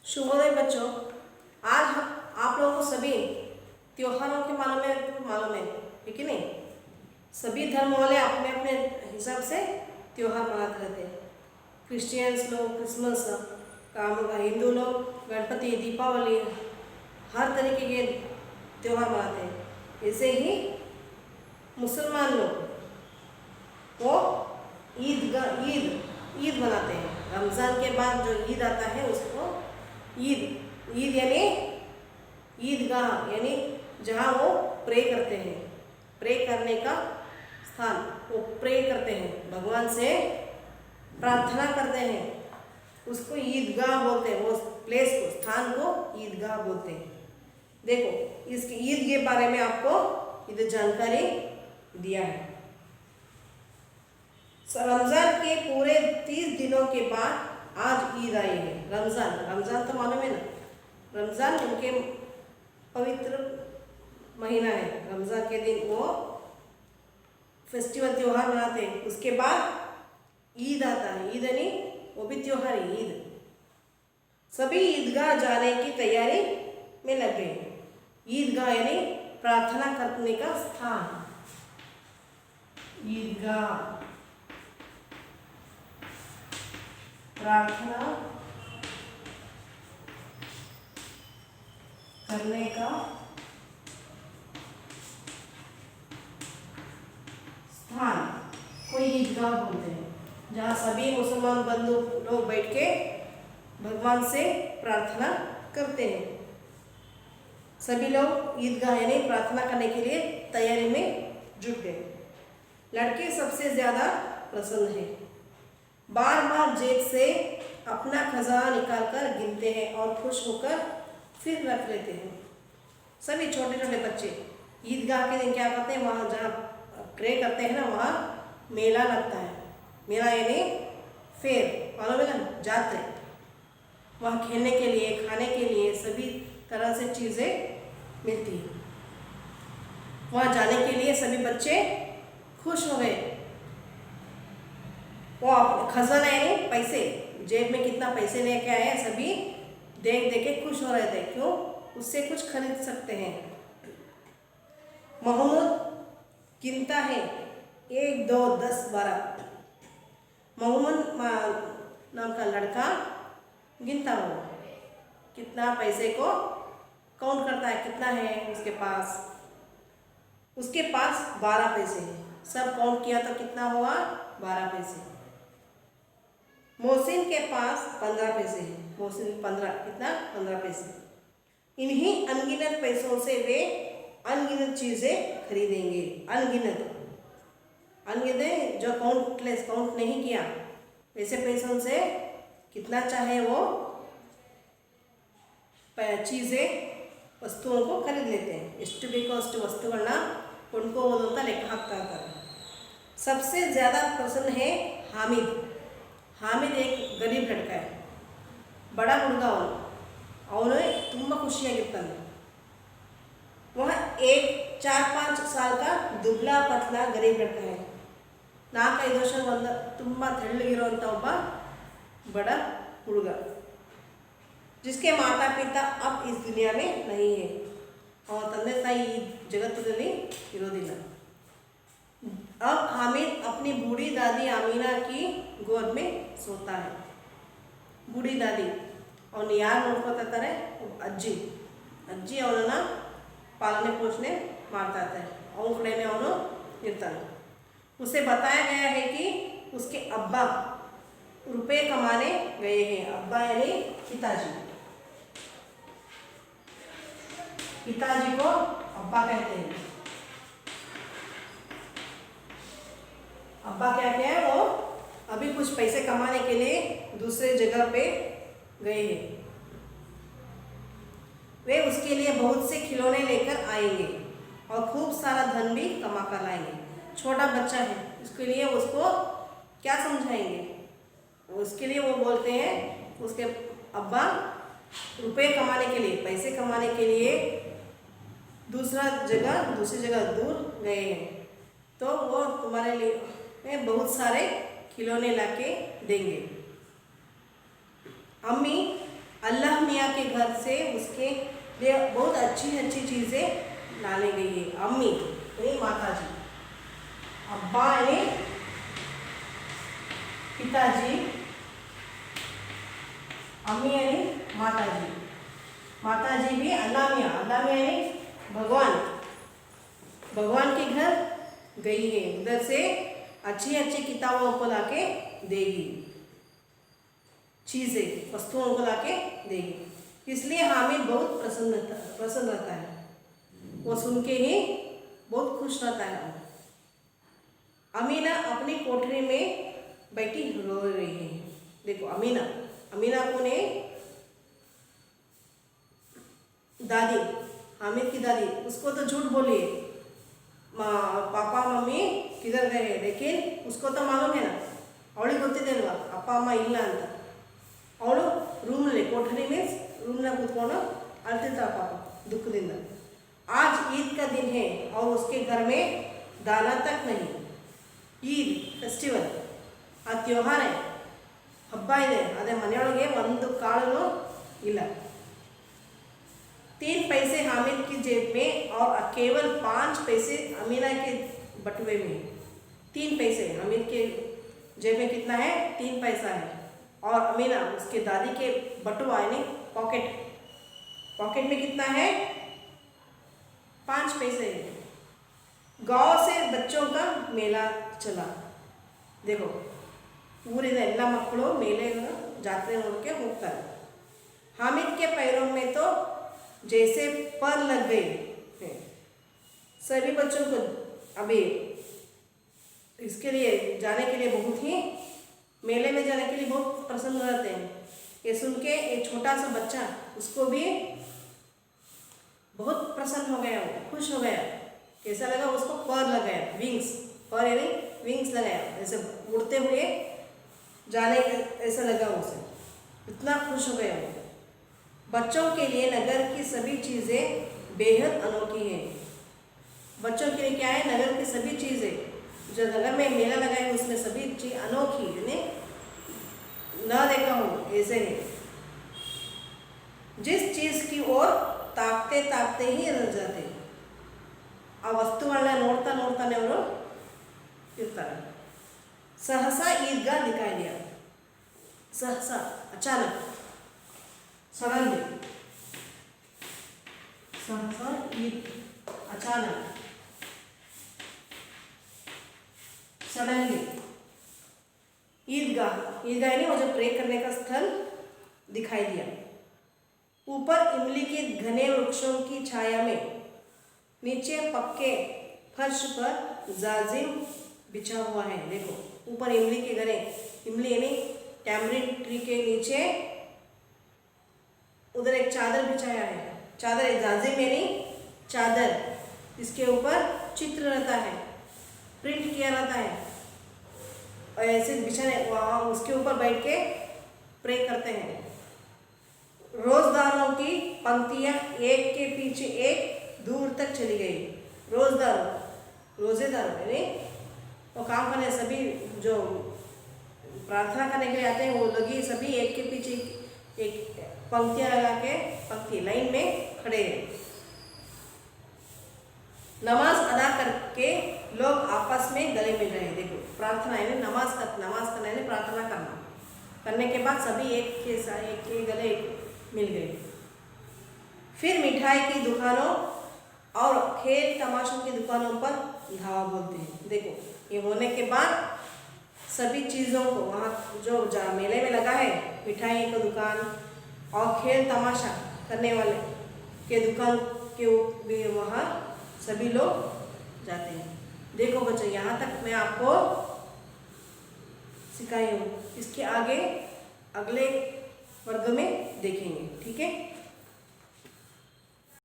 शुभोदय बच्चों। आज हम आप लोगों को सभी त्योहारों के मालूम है कि नहीं। सभी धर्म वाले अपने अपने हिसाब से त्योहार मनाते रहते हैं। क्रिश्चियंस लोग क्रिसमस हिंदू लोग गणपति दीपावली हर तरीके के त्योहार मनाते हैं। ऐसे ही मुसलमान लोग वो ईद मनाते हैं। रमज़ान के बाद जो ईद आता है उसको ईद यानी ईदगाह यानी जहाँ वो प्रे करते हैं। प्रे करने का स्थान, वो प्रे करते हैं, भगवान से प्रार्थना करते हैं, उसको ईदगाह बोलते हैं। वो प्लेस को, स्थान को ईदगाह बोलते हैं। देखो इसकी ईद के बारे में आपको इधर जानकारी दिया है। रमज़ान के पूरे 30 दिनों के बाद आज ईद आई है। रमज़ान तो मालूम है ना, रमज़ान उनके पवित्र महीना है। रमज़ान के दिन वो फेस्टिवल त्योहार मनाते हैं। उसके बाद ईद आता है। ईद यानी वो भी त्योहार है, ईद। सभी ईदगाह जाने की तैयारी में लग गए। ईदगाह यानी प्रार्थना करने का स्थान, ईदगाह प्रार्थना करने का स्थान को ईदगाह बोलते हैं, जहाँ सभी मुसलमान बंधु लोग बैठ के भगवान से प्रार्थना करते हैं। सभी लोग ईदगाह यानी प्रार्थना करने के लिए तैयारी में जुट गए। लड़के सबसे ज़्यादा प्रसन्न हैं। बार बार जेब से अपना खजाना निकालकर गिनते हैं और खुश होकर फिर रख लेते हैं। सभी छोटे छोटे बच्चे ईदगाह के दिन क्या करते हैं, वहाँ जहाँ प्रे करते हैं ना, वहाँ मेला लगता है। मेला यानी फेयर, मालूम है ना, जाते वहाँ खेलने के लिए, खाने के लिए सभी तरह से चीज़ें मिलती हैं। वहाँ जाने के लिए सभी बच्चे खुश हो गए। वो खजाना यानी पैसे, जेब में कितना पैसे लेके आए, सभी देख देख के खुश हो रहे थे। क्यों? उससे कुछ खरीद सकते हैं। मोहम्मद गिनता है 1 2 10 12। मोहम्मद नाम का लड़का गिनता हो, कितना पैसे को काउंट करता है, कितना है उसके पास। उसके पास 12 पैसे हैं। सब काउंट किया तो कितना हुआ? 12 पैसे। मोहसिन के पास 15 पैसे हैं। मोहसिन 15, कितना? 15 पैसे। इन्हीं अनगिनत पैसों से वे अनगिनत चीज़ें खरीदेंगे। अनगिनत जो काउंट नहीं किया, वैसे पैसों से कितना चाहे वो चीज़ें ವಸ್ತುವನ್ನು को खरीद लेते हैं। ಎಷ್ಟು ಬೇಕೋ ಅಷ್ಟು ವಸ್ತುಗಳನ್ನ ಕೊಂಡ್ಕೋಬೋದು ಅಂತ ಲೆಕ್ಕ ಹಾಕ್ತಾ ಇರ್ತಾರೆ। सबसे ज़्यादा प्रसन्न है हामिद। हामिद एक गरीब लड़का है, बड़ा ಹುಡುಗ ಅವನು ತುಂಬ ಖುಷಿಯಾಗಿರ್ತಾನೆ। वह एक 4-5 साल का दुबला पतला गरीब लड़का है। 4-5 ವರ್ಷ ಒಂದು ತುಂಬ ತೆಳ್ಳಗಿರುವಂಥ ಒಬ್ಬ ಬಡ ಹುಡುಗ, जिसके माता पिता अब इस दुनिया में नहीं है। और ತಂದೆ ತಾಯಿ ಈ ಜಗತ್ತಿನಲ್ಲಿ ಇರೋದಿಲ್ಲ। अब हामिद अपनी बूढ़ी दादी आमीना की गोद में सोता है। बूढ़ी दादी ಅವನು ಯಾರು ನೋಡ್ಕೊತಾ ಇರ್ತಾರೆ? ಅಜ್ಜಿ ಅವನನ್ನು ಪಾಲನೆ ಪೋಷಣೆ ಮಾಡ್ತಾ ಇರ್ತಾರೆ। ಅವನ ಕಡೆನೇ ಅವನು ಇರ್ತಾನೆ। उसे बताया गया है कि उसके अब्बा रुपये कमाने गए हैं। अब्बा यानी पिताजी को अब्बा कहते हैं। अब्बा क्या है, वो अभी कुछ पैसे कमाने के लिए दूसरे जगह पे गए हैं। वे उसके लिए बहुत से खिलौने लेकर आएंगे और खूब सारा धन भी कमा कर लाएंगे। छोटा बच्चा है, इसके लिए उसको क्या समझाएंगे? उसके लिए वो बोलते हैं, उसके अब्बा रुपए कमाने के लिए, पैसे कमाने के लिए दूसरी जगह दूर गए हैं, तो वो तुम्हारे लिए बहुत सारे खिलौने लाके देंगे। अम्मी अल्लाह मियाँ के घर से उसके लिए बहुत अच्छी अच्छी चीज़ें लाने गई है। अम्मी यानी माता जी, अब्बा यानी पिताजी, अम्मी यानी माता जी। माता जी भी अल्लाह मियाँ, अल्लाह मियाँ यानी भगवान, भगवान के घर गई है, उधर से अच्छी अच्छी किताबों को लाके देगी, चीज़ें वस्तुओं को लाके देगी। इसलिए हामिद बहुत प्रसन्न रहता है, वो सुन के ही बहुत खुश रहता है। अमीना अपनी कोठरी में बैठी रो रही है। देखो अमीना, अमीना कौन है? दादी, हामिद की दादी। उसको तो झूठ बोलिए पापा मम्मी किधर गए, लेकिन उसको तो मालूम है ना, ಅವಳಿಗೆ ಗೊತ್ತಿದೆ ಅಲ್ವಾ ಅಪ್ಪ ಅಮ್ಮ ಇಲ್ಲ ಅಂತ। ಅವಳು ರೂಮ್ನಲ್ಲಿ कोठरी में रूमना ಕೂತ್ಕೊಂಡು ಅಳ್ತಿರ್ತಾಳೆ पापा दुखದಿಂದ। आज ईद का दिन है और उसके घर में दाना तक नहीं। ईद फेस्टिवल, ಆ त्योहार है, ಹಬ್ಬ ಇದೆ, ಅದೇ ಮನೆಯೊಳಗೆ ಒಂದು ಕಾಳು ಇಲ್ಲ। 3 पैसे हामिद की जेब में और केवल 5 पैसे अमीना के बटुए में। 3 पैसे हामिद के जेब में कितना है? 3 पैसा है, और अमीना उसके दादी के बटुआ यानी पॉकेट, पॉकेट में कितना है? 5 पैसे है। गांव से बच्चों का मेला चला। देखो ಊರಿನ ಎಲ್ಲ ಮಕ್ಕಳು ಮೇಲೆ ಜಾತ್ರೆ ನೋಡಕ್ಕೆ ಹೋಗ್ತಾರೆ। हामिद के पैरों में तो जैसे पर लग गए हैं। सभी बच्चों को अभी इसके लिए जाने के लिए बहुत ही, मेले में जाने के लिए बहुत प्रसन्न रहते हैं। ये सुन के एक छोटा सा बच्चा, उसको भी बहुत प्रसन्न हो गया, खुश हो गया। कैसा लगा उसको? पर लगाया, विंग्स, पर यानी विंग्स लगाया, ऐसे उड़ते हुए जाने ऐसा लगा उसे, इतना खुश हो गया वो। बच्चों के लिए नगर की सभी चीज़ें बेहद अनोखी हैं। बच्चों के लिए क्या है? नगर की सभी चीज़ें, जो नगर में मेला लगा है उसमें सभी चीज़ अनोखी यानी न देखा हो ऐसे है। जिस चीज़ की ओर ताकते ताकते ही रह जाते, आ वस्तुಗಳನ್ನ ನೋಡ್ತಾ ನೋಡ್ತಾನೆ ಅವರು ಇರ್ತಾರೆ। सहसा ईदगाह दिखाई दिया, सहसा अचानक, सडनली, सहसा ईद अचानक, सडनली। ईदगाह, ईदगाह यानी वो जो प्रे करने का स्थल दिखाई दिया। ऊपर इमली के घने वृक्षों की छाया में, नीचे पक्के फर्श पर जाजिम बिछा हुआ है। देखो ऊपर इमली के घने, इमली यानी टैमरिन ट्री के नीचे उधर एक चादर बिछाया है। चादर जाजिम यानी चादर, इसके ऊपर चित्र रहता है, प्रिंट किया रहता है, और ऐसे बिछाने वहाँ उसके ऊपर बैठ के प्रे करते हैं। रोजदारों की पंक्तियाँ एक के पीछे एक दूर तक चली गई। रोजदार, रोजेदार यानी वो काम करने, सभी जो प्रार्थना करने के लिए आते हैं वो लोग ही सभी एक के पीछे एक पंक्तियाँ लगा के, पंक्ति लाइन में खड़े हैं। नमाज अदा करके लोग आपस में गले मिल रहे हैं। देखो प्रार्थना यानी नमाज करना यानी प्रार्थना करना, करने के बाद सभी एक के गले मिल गए। फिर मिठाई की दुकानों और खेल तमाशों की दुकानों पर धावा बोलते हैं। देखो ये होने के बाद सभी चीज़ों को वहाँ जो मेले में लगा है, मिठाई का दुकान और खेल तमाशा करने वाले के दुकान के भी वहाँ सभी लोग जाते हैं। देखो बच्चों यहाँ तक मैं आपको सिखाई हूँ, इसके आगे अगले वर्ग में देखेंगे, ठीक है।